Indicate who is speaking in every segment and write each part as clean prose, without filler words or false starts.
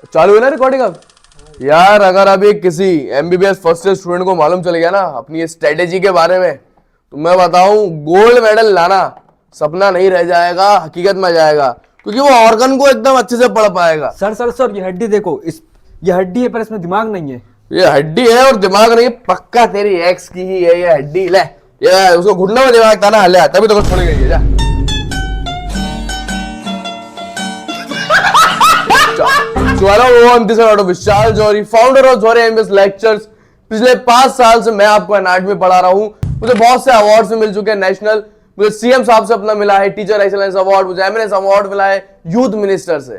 Speaker 1: चालू है ना रिकॉर्डिंग अब? यार अगर अभी किसी एमबीबीएस फर्स्ट ईयर स्टूडेंट को मालूम चल गया ना अपनी ये स्ट्रेटेजी के बारे में, तो मैं बताऊं गोल्ड मेडल लाना सपना नहीं रह जाएगा, हकीकत में जाएगा, क्योंकि वो ऑर्गन को एकदम अच्छे से पढ़ पाएगा।
Speaker 2: सर ये हड्डी देखो, ये हड्डी है पर इसमें दिमाग नहीं है।
Speaker 1: ये हड्डी है और दिमाग नहीं है, पक्का तेरी एक्स की ही है ये हड्डी। ले ये उसको घुटने में दिमाग था ना, हल्ला तभी तो कुछ छोड़ गई है। जा Vishal Jauhari, founder of Jauhari MBBS lectures. पिछले 5 साल से मैं आपको एनाटॉमी पढ़ा रहा हूं। मुझे बहुत से अवार्ड्स मिल चुके हैं नेशनल। मुझे सीएम साहब से अपना मिला है टीचर एक्सीलेंस अवार्ड, मुझे एमएनएस अवार्ड मिला है यूथ मिनिस्टर से।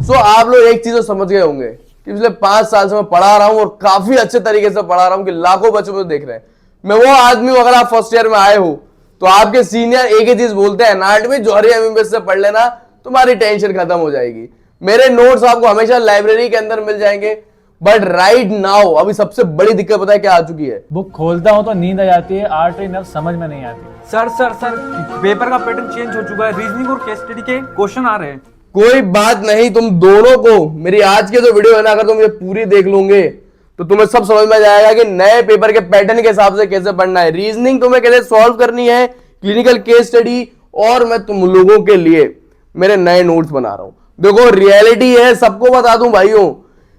Speaker 1: सो आप लोग एक चीज तो समझ गए होंगे कि पिछले 5 साल से मैं पढ़ा रहा हूं और काफी अच्छे तरीके से पढ़ा रहा हूं कि लाखों बच्चे मुझे देख रहे हैं। मैं वो आदमी हूं, अगर आप फर्स्ट ईयर में आए हो तो आपके सीनियर एक ही चीज बोलते हैं, एनाटॉमी जौहरी एमबीबीएस से पढ़ लेना, तुम्हारी टेंशन खत्म हो जाएगी। मेरे नोट्स आपको हमेशा लाइब्रेरी के अंदर मिल जाएंगे। बट राइट नाउ अभी सबसे बड़ी दिक्कत पता है क्या आ चुकी है?
Speaker 3: बुक खोलता हूं तो नींद आ जाती है, आर्ट एंड समझ में नहीं आती।
Speaker 2: सर पेपर का पैटर्न चेंज हो चुका है, रीजनिंग और केस स्टडी के क्वेश्चन आ रहे हैं।
Speaker 1: कोई बात नहीं, तुम दोनों को मेरी आज की जो वीडियो है ना, अगर तुम ये पूरी देख लोगे तो तुम्हें सब समझ में जाएगा कि नए पेपर के पैटर्न के हिसाब से कैसे पढ़ना है। रीजनिंग तुम्हें कैसे सॉल्व करनी है, क्लिनिकल केस स्टडी, और मैं तुम लोगों के लिए मेरे नए नोट्स बना रहा हूं। देखो रियलिटी है, सबको बता दूं भाइयों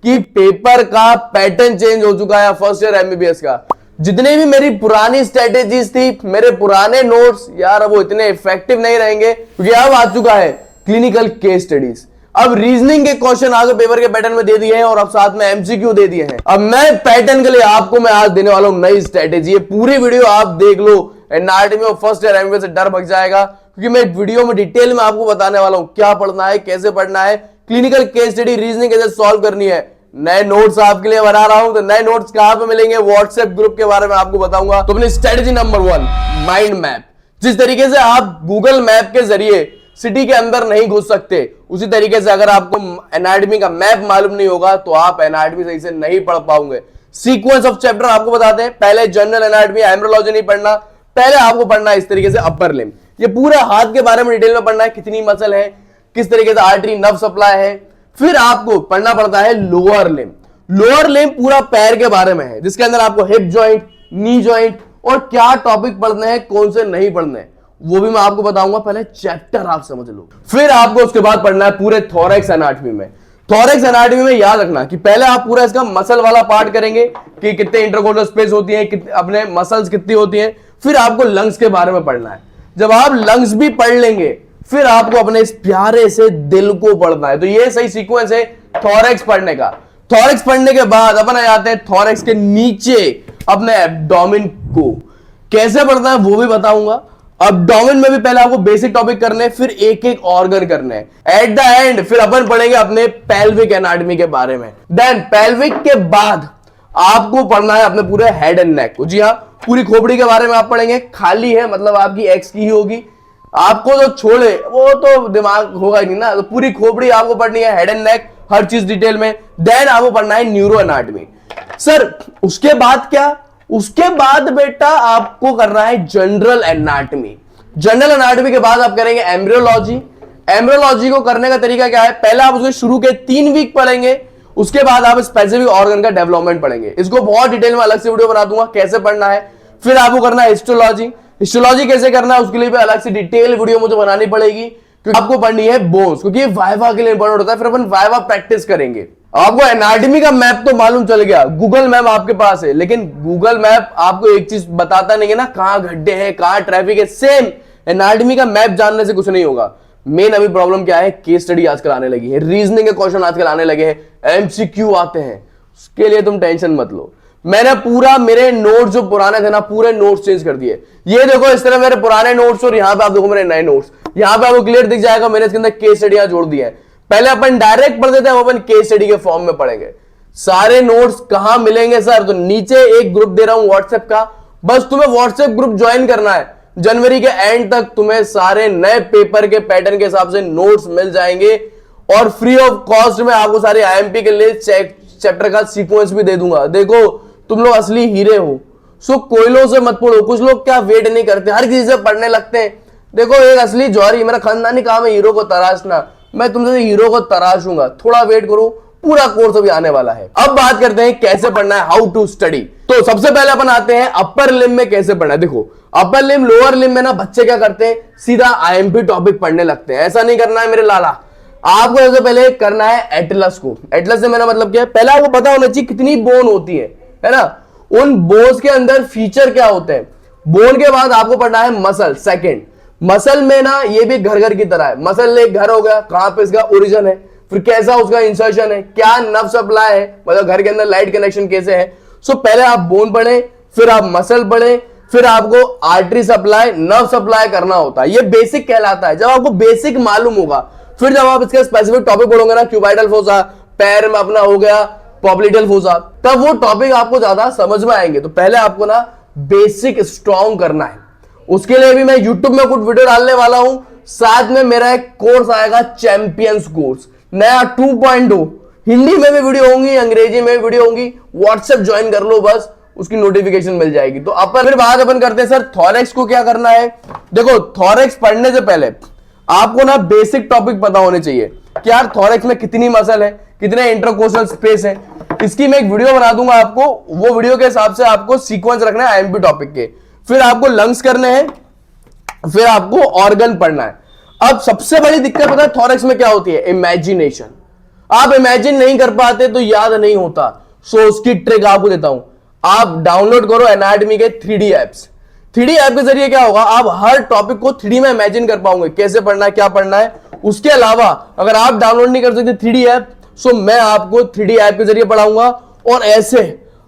Speaker 1: कि पेपर का पैटर्न चेंज हो चुका है फर्स्ट ईयर एमबीबीएस का। जितने भी मेरी पुरानी स्ट्रेटेजीज थी, मेरे पुराने नोट्स यार वो इतने इफेक्टिव नहीं रहेंगे, क्योंकि अब आ चुका है क्लिनिकल केस स्टडीज। अब रीजनिंग के क्वेश्चन आगे पेपर के पैटर्न में दे दिए हैं और अब साथ में एमसीक्यू दे दिए हैं। अब मैं पैटर्न के लिए आपको मैं आज देने वाला हूं नई स्ट्रेटेजी। पूरी वीडियो आप देख लो, एनाटॉमी और फर्स्ट ईयर एमबीबीएस से डर भग जाएगा, क्योंकि मैं वीडियो में डिटेल में आपको बताने वाला हूं क्या पढ़ना है, कैसे पढ़ना है, क्लिनिकल केस स्टडी, रीजनिंग कैसे सॉल्व करनी है। नए नोट्स आपके लिए बना रहा हूं, तो नए नोट्स कहां पे मिलेंगे? व्हाट्सएप ग्रुप के बारे में आपको बताऊंगा। तो अपनी स्ट्रेटेजी नंबर 1 माइंड मैप। जिस तरीके से आप गूगल मैप के जरिए सिटी के अंदर नहीं घुस सकते, उसी तरीके से अगर आपको एनाटॉमी का मैप मालूम नहीं होगा तो आप एनाटॉमी सही से नहीं पढ़ पाओगे। सीक्वेंस ऑफ चैप्टर आपको बताते हैं। पहले जनरल एनाटॉमी, एम्ब्रियोलॉजी नहीं पढ़ना, पहले आपको पढ़ना है इस तरीके से अपर लिम्ब। ये पूरे हाथ के बारे में डिटेल में पढ़ना है, कितनी मसल है, किस तरीके से आर्टरी नर्व सप्लाई है। फिर आपको पढ़ना पड़ता है लोअर लिम्ब। लोअर लिम्ब पूरा पैर के बारे में है, जिसके अंदर आपको हिप जॉइंट, नी जॉइंट और क्या टॉपिक पढ़ने हैं, कौन से नहीं पढ़ने हैं, वो भी मैं आपको बताऊंगा। पहले चैप्टर आप समझ लो, फिर आपको उसके बाद पढ़ना है पूरे थोरैक्स एनाटॉमी में। थोरैक्स एनाटॉमी में याद रखना कि पहले आप पूरा इसका मसल वाला पार्ट करेंगे कि कितने इंटरकोस्टल स्पेस होती है, अपने मसल्स कितनी होती हैं। फिर आपको लंग्स के बारे में पढ़ना है। जब आप लंग्स भी पढ़ लेंगे फिर आपको अपने इस प्यारे से दिल को पढ़ना है। तो ये सही सीक्वेंस है थोरैक्स पढ़ने का। थोरैक्स पढ़ने के बाद अपन आ जाते हैं थोरैक्स के नीचे अपने एब्डोमेन को। कैसे पढ़ना है वो भी बताऊंगा। एब्डोमेन में भी पहले आपको बेसिक टॉपिक करने, फिर एक एक ऑर्गन करने हैं। एट द एंड फिर अपन पढ़ेंगे अपने पेल्विक एनाटॉमी के बारे में। देन पेल्विक के बाद आपको पढ़ना है अपने पूरे हेड एंड नेक को। जी हाँ, पूरी खोपड़ी के बारे में आप पढ़ेंगे। खाली है मतलब आपकी एक्स की ही होगी, आपको जो छोड़े वो तो दिमाग होगा ही नहीं ना। तो पूरी खोपड़ी आपको पढ़नी है, हेड एंड नेक, हर चीज डिटेल में। देन आपको पढ़ना है न्यूरो एनाटॉमी। सर उसके बाद क्या? उसके बाद बेटा आपको करना है जनरल एनाटॉमी। जनरल एनाटॉमी के बाद आप करेंगे एम्ब्रियोलॉजी। एम्ब्रियोलॉजी को करने का तरीका क्या है? पहले आप उसके शुरू के 3 वीक पढ़ेंगे, उसके बाद आप स्पेसिफिक ऑर्गन का डेवलपमेंट पढ़ेगे। इसको बहुत डिटेल में अलग से वीडियो बना दूंगा कैसे पढ़ना है। फिर आपको करना है हिस्टोलॉजी। हिस्टोलॉजी कैसे करना है उसके लिए भी अलग से डिटेल वीडियो मुझे बनानी पड़ेगी, क्योंकि आपको पढ़नी है बोन्स, क्योंकि ये वाइवा के लिए इंपॉर्टेंट होता है। फिर अपन वाइवा प्रैक्टिस करेंगे। आपको एनाटॉमी का मैप तो मालूम चल गया, गूगल मैप आपके पास है, लेकिन गूगल मैप आपको एक चीज बताता नहीं है ना, कहां गड्ढे हैं, कहां ट्रैफिक है। सेम एनाटॉमी का मैप जानने से कुछ नहीं होगा। मेन अभी प्रॉब्लम क्या है? केस स्टडी आजकल आने लगी है, रीजनिंग के क्वेश्चन आजकल आने लगे हैं, एमसीक्यू आते हैं। उसके लिए तुम टेंशन मत लो। मैंने पूरा मेरे नोट्स जो पुराने थे ना, पूरे नोट्स चेंज कर दिए। ये देखो इस तरह मेरे पुराने नोट्स और यहाँ पे आप देखो मेरे नए नोट्स। यहाँ पे आपको क्लियर दिख जाएगा मैंने इसके अंदर केस स्टडियां जोड़ दी है। पहले अपन डायरेक्ट पढ़ते थे, अब अपन केस स्टडी के फॉर्म में पढ़ेंगे। सारे नोट्स कहां मिलेंगे सर? तो नीचे एक ग्रुप दे रहा हूं व्हाट्सएप का, बस तुम्हें व्हाट्सएप ग्रुप ज्वाइन करना है। जनवरी के एंड तक तुम्हें सारे नए पेपर के पैटर्न के हिसाब से नोट्स मिल जाएंगे और फ्री ऑफ कॉस्ट में आपको सारे आईएमपी के लिए चैप्टर का सीक्वेंस भी दे दूंगा। देखो तुम लोग असली हीरे हो, सो कोयलों से मत पढ़ो। कुछ लोग क्या वेट नहीं करते, हर किसी से पढ़ने लगते हैं। देखो एक असली जौहरी, मेरा खानदानी काम है हीरो को तराशना। मैं तुमसे हीरो को तराशूंगा, थोड़ा वेट करो, पूरा कोर्स अभी आने वाला है। अब बात करते हैं कैसे पढ़ना है, हाउ टू स्टडी। तो सबसे पहले अपन आते हैं अपर लिम्ब में कैसे पढ़ना है। देखो अपर लिम्ब लोअर लिम्ब में ना बच्चे क्या करते हैं, सीधा आईएमपी टॉपिक पढ़ने लगते हैं। ऐसा नहीं करना है मेरे लाला, आपको सबसे पहले करना है एटलस को। एटलस से मेरा मतलब क्या है, पहले आपको पता होना चाहिए कितनी बोन होती है ना, उन बोन्स के अंदर फीचर क्या होते हैं। बोन के बाद आपको पढ़ना है मसल। सेकंड, मसल में ना ये भी घर घर की तरह है। मसल एक घर हो गया, कहां पे इसका ओरिजिन है, फिर कैसा उसका इंसर्शन है, क्या नर्व सप्लाई है, मतलब घर के अंदर लाइट कनेक्शन कैसे है। सो पहले आप बोन पढ़े, फिर आप मसल पढ़े, फिर आपको आर्टरी सप्लाई, नर्व सप्लाई करना होता है। ये बेसिक कहलाता है। जब आपको बेसिक मालूम होगा, फिर जब आप इसका स्पेसिफिक टॉपिक पढ़ोगे ना, क्यूबाइटल फोसा, पैर में अपना हो गया पॉप्लिटल फोसा, तब वो टॉपिक आपको ज्यादा समझ में आएंगे। तो पहले आपको ना बेसिक स्ट्रॉन्ग करना है। उसके लिए भी मैं YouTube में कुछ वीडियो डालने वाला हूं, साथ में मेरा एक कोर्स आएगा चैंपियंस कोर्स नया 2.0। हिंदी में भी वीडियो होंगी, अंग्रेजी में भी वीडियो होंगी। व्हाट्सएप ज्वाइन कर लो, बस उसकी नोटिफिकेशन मिल जाएगी। तो अपन फिर बात अपन करते हैं सर थॉरेक्स को क्या करना है। देखो थॉरेक्स पढ़ने से पहले आपको ना बेसिक टॉपिक पता होने चाहिए कि यार थॉरेक्स में कितनी मसल है, कितने इंटरकोस्टल स्पेस है। इसकी मैं एक वीडियो बना दूंगा आपको, वो वीडियो के हिसाब से आपको सीक्वेंस रखना है आईएमपी टॉपिक के। फिर आपको लंग्स करने हैं, फिर आपको ऑर्गन पढ़ना है। अब सबसे बड़ी दिक्कत पता है थॉरेक्स में क्या होती है, इमेजिनेशन। आप इमेजिन नहीं कर पाते तो याद नहीं होता। सो उसकी ट्रिक आपको देता हूं, आप डाउनलोड करो एनाटॉमी के 3D एप्स। 3D ऐप के जरिए क्या होगा, आप हर टॉपिक को 3D में इमेजिन कर पाओगे, कैसे पढ़ना है, क्या पढ़ना है। उसके अलावा अगर आप डाउनलोड नहीं कर सकते 3D ऐप, सो मैं आपको 3D ऐप के जरिए पढ़ाऊंगा और ऐसे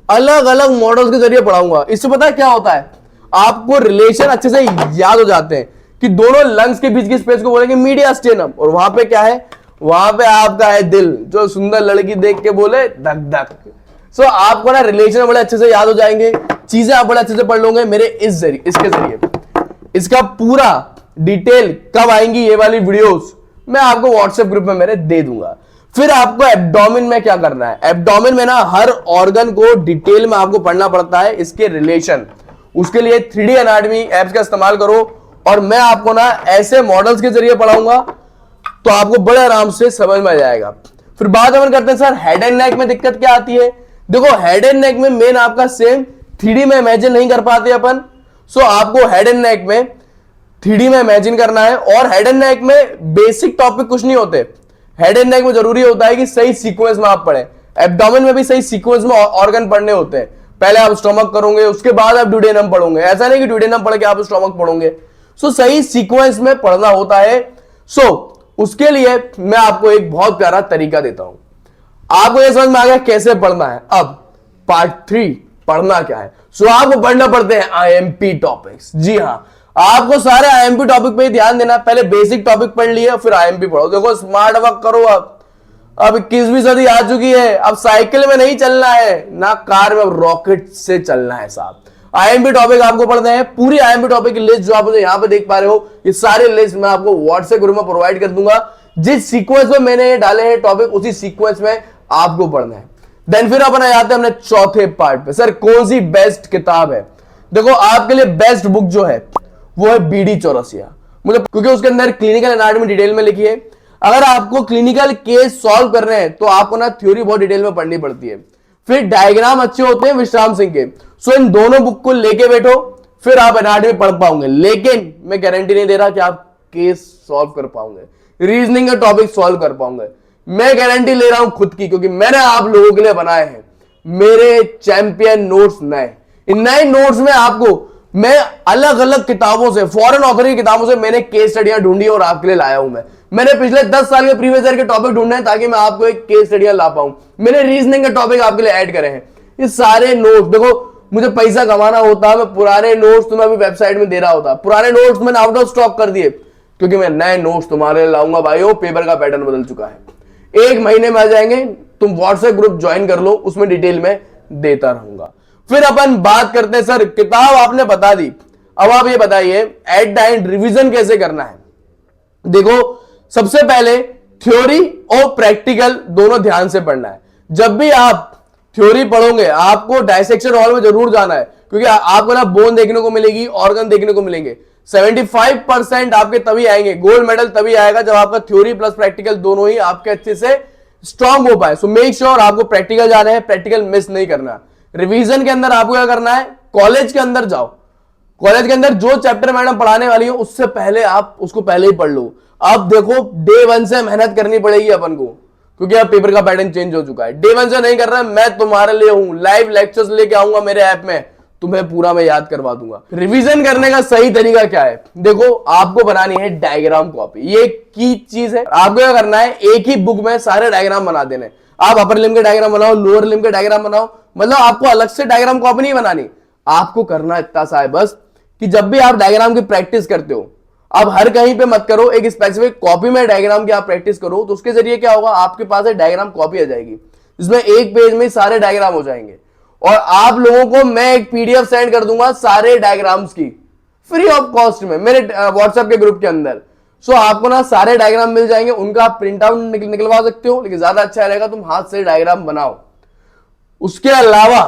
Speaker 1: अलग अलग मॉडल्स के जरिए पढ़ाऊंगा। इससे पता है क्या होता है, आपको रिलेशन अच्छे से याद हो जाते हैं कि दोनों लंग्स के बीच की स्पेस को बोलेंगे मीडियास्टेनम, और वहां पे क्या है, वहां पे आपका है दिल, जो सुंदर लड़की देख के बोले धक धक। सो आपको ना रिलेशन बड़े अच्छे से याद हो जाएंगे, चीजें आप बड़े अच्छे से पढ़ लोगे मेरे इसके जरिए। इसका पूरा डिटेल कब आएंगी ये वाली वीडियोस मैं आपको व्हाट्सएप ग्रुप में मेरे दे दूंगा। फिर आपको एब्डोमेन में क्या करना है, एब्डोमेन में ना हर ऑर्गन को डिटेल में आपको पढ़ना पड़ता है, इसके रिलेशन। उसके लिए 3D एनाटॉमी एप्स का इस्तेमाल करो, और मैं आपको ना ऐसे मॉडल्स के जरिए पढ़ाऊंगा तो आपको बड़े आराम से समझ में आ जाएगा। फिर बात अपन करते हैं सर हेड एंड नेक में दिक्कत क्या आती है। देखो हेड एंड नेक में मेन आपका सेम 3D में इमेजिन नहीं कर पाते अपन। सो आपको हेड एंड नेक में 3D में इमेजिन करना है, और हेड एंड नेक में बेसिक टॉपिक कुछ नहीं होते। हेड एंड नेक में जरूरी होता है कि सही सीक्वेंस में आप पढ़ें। एब्डोमेन में भी सही सीक्वेंस में ऑर्गन पढ़ने होते हैं। पहले आप स्टोमक करोगे, उसके बाद आप ड्यूडेनम पढ़ोगे। ऐसा नहीं कि ड्यूडेनम पढ़ के आप स्टोमक पढ़ोगे। सो सही सीक्वेंस में पढ़ना होता है। सो उसके लिए मैं आपको एक बहुत प्यारा तरीका देता हूं। आपको यह समझ में आ गया कैसे पढ़ना है। अब पार्ट 3 पढ़ना क्या है। सो आपको पढ़ना पड़ते हैं आईएमपी टॉपिक्स। जी हां, आपको सारे आईएमपी टॉपिक पे ही ध्यान देना। पहले बेसिक टॉपिक पढ़ लिए, फिर आईएमपी पढ़ो। देखो स्मार्ट वर्क करो। अब 21वीं सदी आ चुकी है, अब साइकिल में नहीं चलना है ना कार में, अब रॉकेट से चलना है साहब। आईएमपी टॉपिक आपको पढ़ते हैं। पूरी आईएमपी टॉपिक की लिस्ट जो आप यहां पे देख पा रहे हो, ये सारे लिस्ट मैं आपको व्हाट्सएप ग्रुप में प्रोवाइड कर दूंगा। जिस सीक्वेंस में मैंने डाले हैं टॉपिक, उसी सीक्वेंस में आपको पढ़ना है। देन फिर अपन आ जाते हैं अपने चौथे पार्ट पे। सर कौन सी बेस्ट किताब है। देखो आपके लिए बेस्ट बुक जो है वो है बीडी चौरसिया, मुझे क्योंकि उसके अंदर क्लिनिकल एनाटॉमी डिटेल में लिखी है। अगर आपको क्लिनिकल केस सॉल्व कर रहे हैं तो आपको ना थ्योरी बहुत डिटेल में पढ़नी पड़ती है। फिर डायग्राम अच्छे होते हैं विश्राम सिंह के। सो इन दोनों बुक को लेके बैठो, फिर आप एनाटॉमी पढ़ पाओगे। लेकिन मैं गारंटी नहीं दे रहा कि आप केस सॉल्व कर पाओगे, रीजनिंग का टॉपिक सॉल्व कर पाओगे। मैं गारंटी ले रहा हूं खुद की, क्योंकि मैंने आप लोगों के लिए बनाए हैं मेरे चैंपियन नोट्स नए। इन नए नोट्स में आपको मैं अलग अलग किताबों से, फॉरेन ऑथर की किताबों से मैंने केस स्टडियां ढूंढी और आपके लिए लाया हूं। मैंने पिछले 10 साल के प्रीवियस ईयर के टॉपिक ढूंढे हैं ताकि मैं आपको एक केस स्टडियां ला पाऊं। मैंने रीजनिंग के टॉपिक आपके लिए ऐड करे हैं। ये सारे नोट्स देखो, मुझे पैसा कमाना होता, मैं पुराने नोट्स तुम्हें अभी वेबसाइट में दे रहा होता। पुराने नोट्स मैंने आउट ऑफ स्टॉक कर दिए, क्योंकि मैं नए नोट्स तुम्हारे लिए लाऊंगा भाइयों। पेपर का पैटर्न बदल चुका है, 1 महीने में आ जाएंगे। तुम व्हाट्सएप ग्रुप ज्वाइन कर लो, उसमें डिटेल में देता रहूंगा। फिर अपन बात करते हैं सर, किताब आपने बता दी, अब आप ये बताइए एट द एंड रिवीजन कैसे करना है। देखो सबसे पहले थ्योरी और प्रैक्टिकल दोनों ध्यान से पढ़ना है। जब भी आप थ्योरी पढ़ोगे आपको डायसेक्शन हॉल में जरूर जाना है, क्योंकि आपको ना बोन देखने को मिलेगी, ऑर्गन देखने को मिलेंगे। 75% आपके तभी आएंगे, गोल्ड मेडल तभी आएगा जब आपका थ्योरी प्लस प्रैक्टिकल दोनों ही आपके अच्छे से स्ट्रांग हो पाए। सो मेक श्योर आपको प्रैक्टिकल जाना है, प्रैक्टिकल मिस नहीं करना। रिवीजन के अंदर आपको क्या करना है, कॉलेज के अंदर जाओ, कॉलेज के अंदर जो चैप्टर मैडम पढ़ाने वाली हो उससे पहले आप उसको पहले ही पढ़ लो। अब देखो डे 1 से मेहनत करनी पड़ेगी अपन को, क्योंकि अब पेपर का पैटर्न चेंज हो चुका है। डे 1 से नहीं कर रहा है, मैं तुम्हारे लिए हूं, लाइव लेक्चर्स लेके आऊंगा मेरे ऐप में, तुम्हें पूरा मैं याद करवा दूंगा। रिवीजन करने का सही तरीका क्या है, देखो आपको बनानी है डायग्राम कॉपी, ये की चीज है। आपको क्या करना है, एक ही बुक में सारे डायग्राम बना देने। आप अपर लिम्ब के डायग्राम बनाओ, लोअर लिम्ब के डायग्राम बनाओ, मतलब आपको अलग से डायग्राम कॉपी नहीं बनानी। आपको करना इतना सा है बस कि जब भी आप डायग्राम की प्रैक्टिस करते हो, आप हर कहीं पे मत करो, एक स्पेसिफिक कॉपी में डायग्राम की आप प्रैक्टिस करो, तो उसके जरिए क्या होगा, आपके पास एक डायग्राम कॉपी आ जाएगी जिसमें एक पेज में सारे डायग्राम हो जाएंगे। और आप लोगों को मैं एक पीडीएफ सेंड कर दूंगा सारे डायग्राम्स की, फ्री ऑफ कॉस्ट में, मेरे व्हाट्सएप के ग्रुप के अंदर। सो आपको ना सारे डायग्राम मिल जाएंगे, उनका आप प्रिंट आउट निकलवा सकते हो, लेकिन ज्यादा अच्छा रहेगा तुम हाथ से डायग्राम बनाओ। उसके अलावा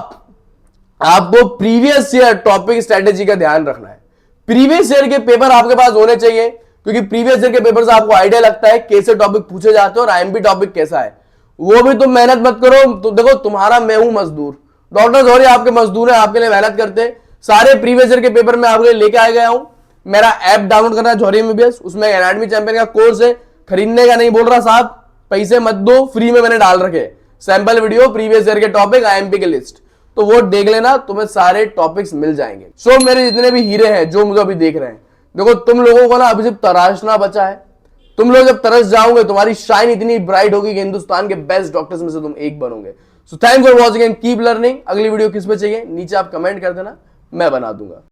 Speaker 1: आपको प्रीवियस ईयर टॉपिक स्ट्रेटेजी का ध्यान रखना है। प्रीवियस ईयर के पेपर आपके पास होने चाहिए, क्योंकि प्रीवियस ईयर के पेपर से आपको आइडिया लगता है कैसे टॉपिक पूछे जाते हैं और आईएमपी टॉपिक कैसा है। वो भी तुम मेहनत मत करो, तो देखो तुम्हारा मैं हूं मजदूर, डॉक्टर जोरी आपके मजदूर है, आपके लिए मेहनत करते हैं। सारे प्रीवियस ईयर के पेपर में आपके लिए लेके आ गया हूं। मेरा ऐप डाउनलोड करना है जोरी एमबीबीएस, उसमें एनाटॉमी चैंपियन का कोर्स है, खरीदने का नहीं बोल रहा साहब, पैसे मत दो, फ्री में मैंने डाल रखे सैंपल वीडियो, प्रीवियस ईयर के टॉपिक, आईएमपी के लिस्ट, तो वो देख लेना, तुम्हें सारे टॉपिक्स मिल जाएंगे। सो मेरे जितने भी हीरे हैं जो मुझे अभी देख रहे हैं, देखो तुम लोगों को ना अभी सिर्फ तराशना बचा है। तुम लोग जब तरस जाओगे, तुम्हारी शाइन इतनी ब्राइट होगी कि हिंदुस्तान के बेस्ट डॉक्टर्स में से तुम एक बनोगे। So thanks for watching and keep learning. अगली वीडियो किस पे चाहिए नीचे आप कमेंट कर देना, मैं बना दूंगा।